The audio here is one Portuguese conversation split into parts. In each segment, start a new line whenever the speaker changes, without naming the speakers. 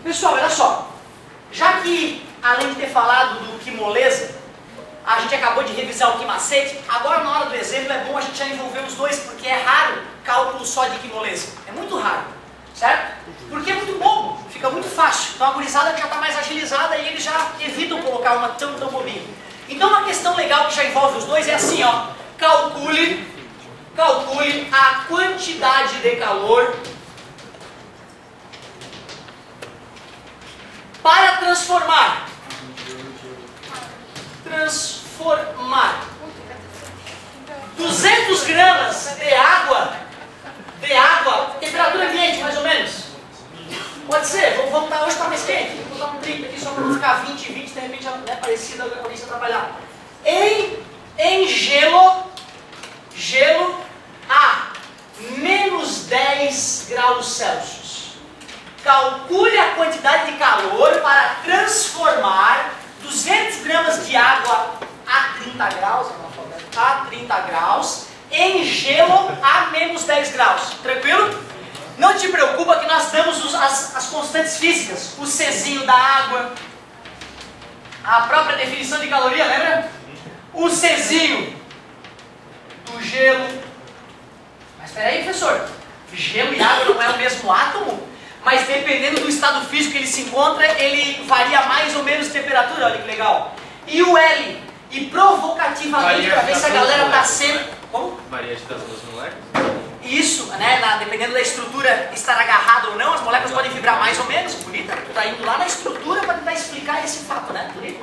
Pessoal, olha só. Já que, além de ter falado do que moleza, a gente acabou de revisar o que macete, agora na hora do exemplo é bom a gente já envolver os dois, porque é raro cálculo só de que moleza. É muito raro, certo? Porque é muito bobo, fica muito fácil. Então a gurizada já está mais agilizada e eles já evitam colocar uma tão bobinha. Então uma questão legal que já envolve os dois é assim, ó. Calcule a quantidade de calor para transformar 200 gramas de água, temperatura ambiente mais ou menos. Pode ser, vamos botar, hoje está mais quente, vou botar um 30 aqui só para não ficar 20, de repente é parecido, alguém se atrapalhar. Em gelo a menos 10 graus Celsius. Calcule a quantidade de calor para transformar 200 gramas de água a 30 graus, em gelo a menos 10 graus. Tranquilo? Não te preocupa que nós damos as constantes físicas. O Czinho da água, a própria definição de caloria, lembra? O Czinho do gelo. Mas espera aí, professor. Gelo e água não é o mesmo átomo? Mas dependendo do estado físico que ele se encontra, ele varia mais ou menos de temperatura, olha que legal. E o L, e provocativamente, para ver se a galera está sendo... Como?
Varia das duas moléculas?
Isso, né? Dependendo da estrutura estar agarrada ou não, as moléculas podem vibrar mais ou menos. Bonita, tu tá indo lá na estrutura para tentar explicar esse fato, né? Bonito.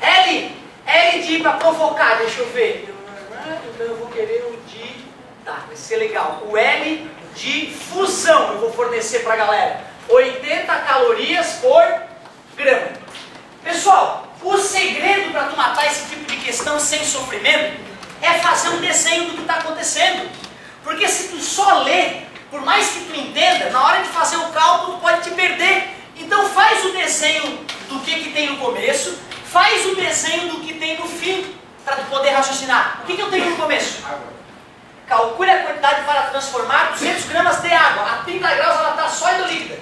L de para provocar, deixa eu ver. Então eu vou querer o de... Tá, vai ser legal. O L de fusão eu vou fornecer para a galera. 80 calorias por grama. Pessoal, o segredo para tu matar esse tipo de questão sem sofrimento é fazer um desenho do que está acontecendo. Porque se tu só lê, por mais que tu entenda, na hora de fazer o cálculo pode te perder. Então faz o desenho do que tem no começo, faz o desenho do que tem no fim, para tu poder raciocinar. O que eu tenho no começo? Calcule a quantidade para transformar 200 gramas de água. A 30 graus ela está sólida ou líquida?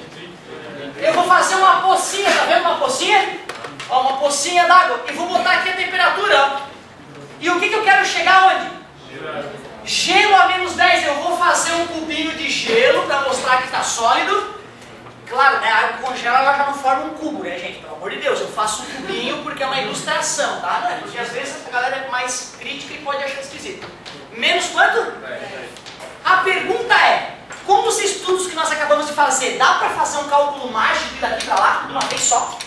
Eu vou fazer uma pocinha, tá vendo uma pocinha? Ó, uma pocinha d'água. E vou botar aqui a temperatura. Ó. E o que eu quero chegar onde? Gelo a menos 10. Eu vou fazer um cubinho de gelo para mostrar que está sólido. Claro, né, a água congela ela já não forma um cubo, né, gente? Pelo amor de Deus, eu faço um cubinho porque é uma ilustração, tá? Porque às vezes a galera é mais crítica e pode achar esquisito. Menos quanto? A pergunta é, como os estudos que nós acabamos de fazer, dá para fazer um cálculo mágico daqui para lá, de uma vez só?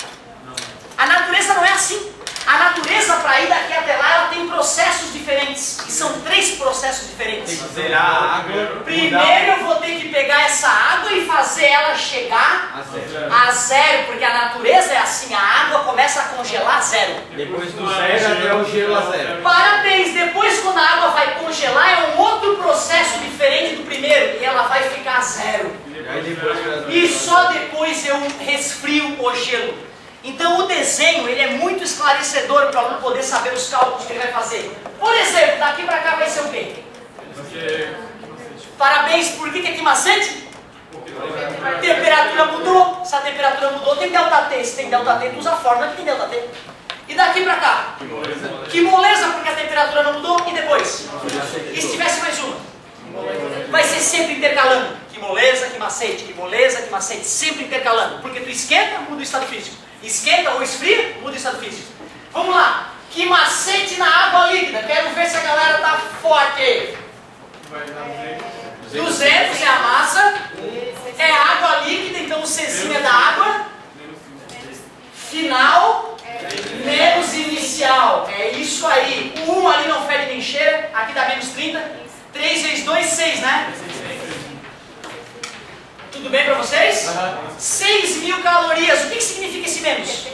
A natureza não é assim. A natureza, para ir daqui até lá, ela tem processos diferentes. E são 3 processos diferentes.
Tem que zerar a água.
Primeiro eu vou ter que pegar essa água e fazer ela chegar a zero. Porque a natureza é assim, a água começa a congelar a zero.
Depois do zero até o gelo a zero.
Parabéns! Depois quando a água vai congelar é um outro processo diferente do primeiro. E ela vai ficar a zero. E só depois eu resfrio o gelo. Então o desenho ele é muito esclarecedor para o aluno poder saber os cálculos que ele vai fazer. Por exemplo, daqui para cá vai ser o quê? Parabéns, por que aqui macete? Temperatura mudou. Se a temperatura mudou, tem delta T. Se tem delta T, tu usa a fórmula que tem delta T. E daqui para cá? Que moleza, porque a temperatura não mudou. E depois? E se tivesse mais uma? Vai ser sempre intercalando. Que moleza, que macete, que moleza, que macete. Sempre intercalando. Porque tu esquenta, muda o estado físico. Esquenta ou esfria, muda o estado físico. Vamos lá. Que macete na água líquida. Quero ver se a galera tá forte. 200 é a massa. É água líquida, então o Czinho é da água. Final menos inicial. É isso aí. O 1 ali não fede nem cheira. Aqui dá menos 30. 3 vezes 2, 6, né? Tudo bem para vocês? 6.000 calorias. O que significa esse menos?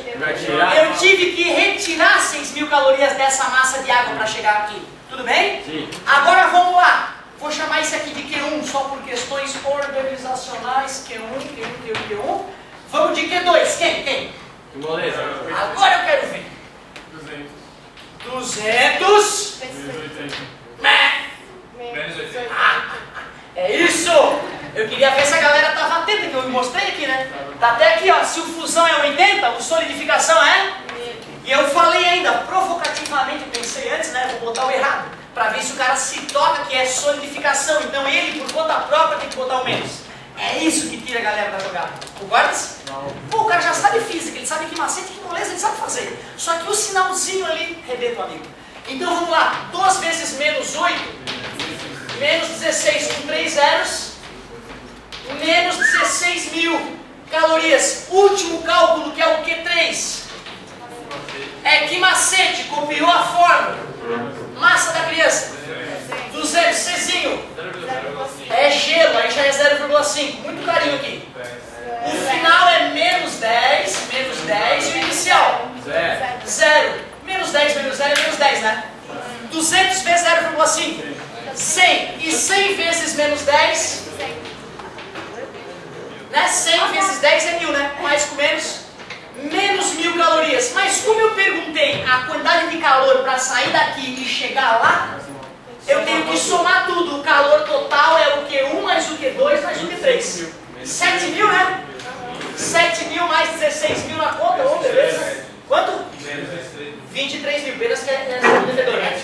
Eu tive que retirar 6.000 calorias dessa massa de água para chegar aqui. Tudo bem? Sim. Agora vamos lá. Vou chamar isso aqui de Q1 só por questões organizacionais. Q1. Vamos de Q2. Quem?
Moleza.
Agora eu quero ver. 200.
Menos 80.
É isso! Eu queria ver se a galera estava atenta, que eu mostrei aqui, né? Tá até aqui, ó, se o fusão é 80, o solidificação é... E eu falei ainda, provocativamente, eu pensei antes, né, vou botar o errado, para ver se o cara se toca que é solidificação, então ele, por conta própria, tem que botar o menos. É isso que tira a galera da jogada. Concorda-se? Pô, o cara já sabe física, ele sabe que macete, que moleza, ele sabe fazer. Só que o sinalzinho ali rebenta o amigo. Então vamos lá, 2 vezes menos 8, menos 16 com 3 zeros, menos 16.000 calorias. Último cálculo, que é o Q3. É que macete, copiou a fórmula. Massa da criança. 200, Czinho. É gelo, aí já é 0,5. Muito carinho aqui. O final é menos 10 e o inicial? 0. Menos 10, menos 0 é menos 10, né? 200 vezes 0,5. 100. E 100 vezes menos 10? Né? 100 vezes 10 é 1000, né? Mais com menos? Menos 1000 calorias. Mas como eu perguntei a quantidade de calor para sair daqui e chegar lá, eu tenho que somar tudo. O calor total é o Q1 mais o Q2 mais o Q3. 7.000, né? 7.000 mais 16.000 na conta, ô, beleza? Quanto? 23.000. Apenas que é o devedor, né?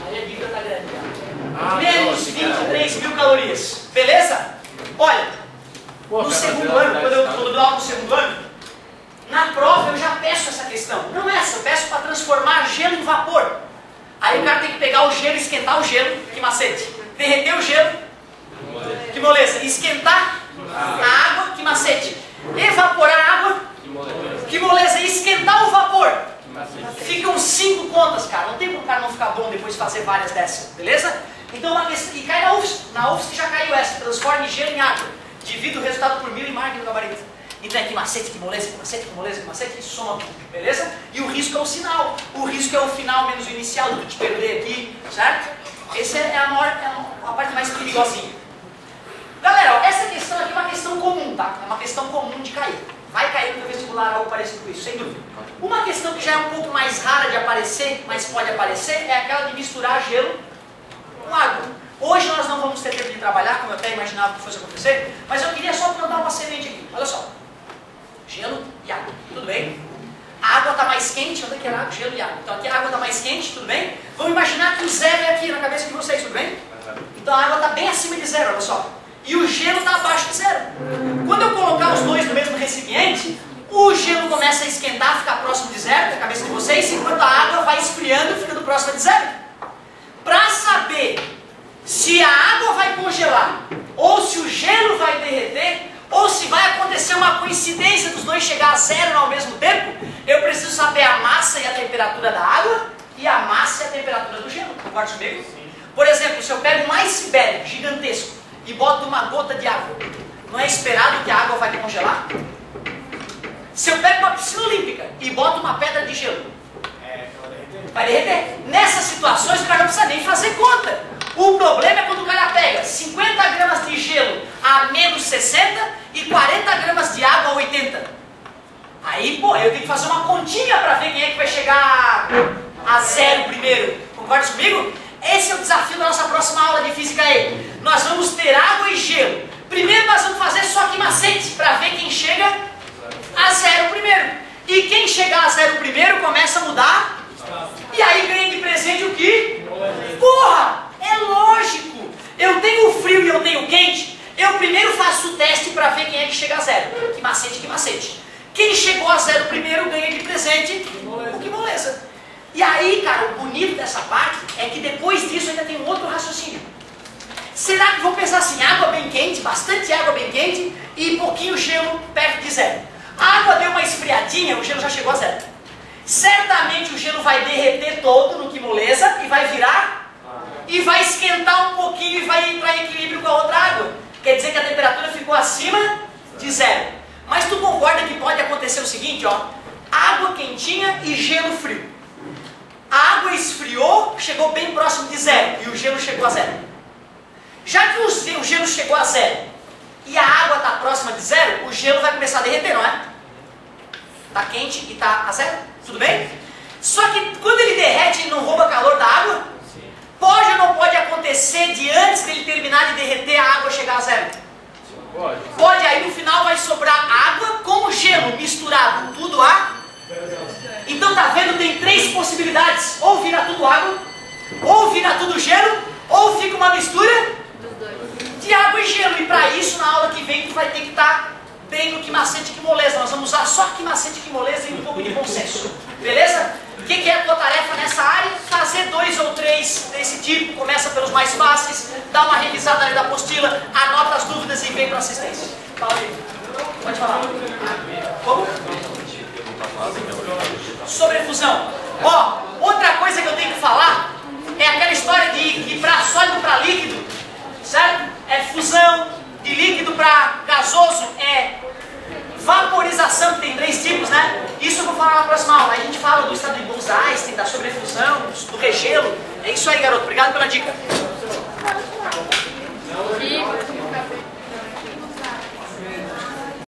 Aí a dívida tá grande. Menos 23.000 calorias. Beleza? Olha, no segundo ano, quando eu dou aula no segundo ano, na prova eu já peço essa questão. Não essa, eu peço para transformar gelo em vapor. Aí o cara tem que pegar o gelo, esquentar o gelo, que macete. Derreter o gelo, que moleza. Esquentar a água, que macete. Evaporar a água, que moleza. E esquentar o vapor. Ficam 5 contas, cara. Não tem como o cara não ficar bom depois de fazer várias dessas, beleza? Então uma questão, e cai na UFSC. Na UFSC já caiu essa. Transforme gelo em água. Divide o resultado por 1000 e marque no gabarito. Então é que macete, que moleza, que macete, que moleza, que macete, e soma tudo, beleza? E o risco é o sinal. O risco é o final menos o inicial, do que te perder aqui, certo? Essa é a parte mais perigosinha. Galera, ó, essa questão aqui é uma questão comum, tá? É uma questão comum de cair. Vai cair no vestibular algo parecido com isso, sem dúvida. Uma questão que já é um pouco mais rara de aparecer, mas pode aparecer, é aquela de misturar gelo com água. Hoje nós não vamos ter tempo de trabalhar, como eu até imaginava que fosse acontecer, mas eu queria só plantar uma semente aqui. Olha só. Gelo e água, tudo bem? A água está mais quente, onde é que era água? Gelo e água. Então aqui a água está mais quente, tudo bem? Vamos imaginar que o zero é aqui na cabeça de vocês, tudo bem? Então a água está bem acima de zero, olha só. E o gelo está abaixo de zero. Quando eu colocar os dois no mesmo recipiente, o gelo começa a esquentar, ficar próximo de zero, na cabeça de vocês, enquanto a água vai esfriando, ficando próxima de zero. Para saber se a água vai congelar, ou se o gelo vai derreter, ou se vai acontecer uma coincidência dos dois chegar a zero ao mesmo tempo, eu preciso saber a massa e a temperatura da água e a massa e a temperatura do gelo. Concorda comigo? Por exemplo, se eu pego um iceberg gigantesco e boto uma gota de água, não é esperado que a água vai congelar? Se eu pego uma piscina olímpica e boto uma pedra de gelo, vai derreter. Nessas situações o cara não precisa nem fazer conta. O problema é quando o cara pega 50 gramas de gelo a menos 60 e 40 gramas de água a 80. Aí, pô, eu tenho que fazer uma continha para ver quem é que vai chegar a zero primeiro. Concorda comigo? Esse é o desafio da nossa próxima aula de Física E. Nós vamos ter água e gelo. Primeiro nós vamos fazer só que macete para ver quem chega a zero primeiro. E quem chegar a zero primeiro começa a mudar. E aí ganha de presente o quê? Porra! É lógico! Eu tenho frio e eu tenho quente, eu primeiro faço o teste para ver quem é que chega a zero. Que macete, que macete. Quem chegou a zero primeiro ganha de presente o que moleza. E aí, cara, o bonito dessa parte é que depois disso ainda tem um outro raciocínio. Será que vou pensar assim, água bem quente, bastante água bem quente e pouquinho gelo perto de zero. A água deu uma esfriadinha, o gelo já chegou a zero. Certamente o gelo vai derreter todo no que moleza e vai virar e vai esquentar um pouquinho e vai entrar em equilíbrio com a outra água. Quer dizer que a temperatura ficou acima de zero. Mas tu concorda que pode acontecer o seguinte, ó, água quentinha e gelo frio. A água esfriou, chegou bem próximo de zero e o gelo chegou a zero. Já que o gelo chegou a zero e a água está próxima de zero, o gelo vai começar a derreter, não é? Está quente e está a zero, tudo bem? Só que quando ele derrete, ele não rouba calor da água? Pode ou não pode acontecer de antes dele terminar de derreter a água chegar a zero?
Pode.
Pode, aí no final vai sobrar água com gelo misturado, tudo a... Então tá vendo, tem 3 possibilidades. Ou vira tudo água, ou vira tudo gelo, ou fica uma mistura de água e gelo. E para isso, na aula que vem, tu vai ter que estar bem no quimacete e quimolesa. Nós vamos usar só quimacete e quimolesa e um pouco de bom senso. Beleza? O que é a tua tarefa nessa área? Fazer 2 ou 3 desse tipo. Começa pelos mais fáceis, dá uma revisada ali da apostila, anota as dúvidas e vem para assistência. Fala aí. Pode falar. Como? Sobre fusão. Ó, outra coisa que eu tenho que falar é aquela história de que para sólido para líquido, certo? É fusão, de líquido para gasoso é vaporização, que tem 3 tipos, né? Isso eu vou falar na próxima aula. Aí a gente fala do estado de Bose-Einstein, da sobrefusão, do regelo. É isso aí, garoto. Obrigado pela dica.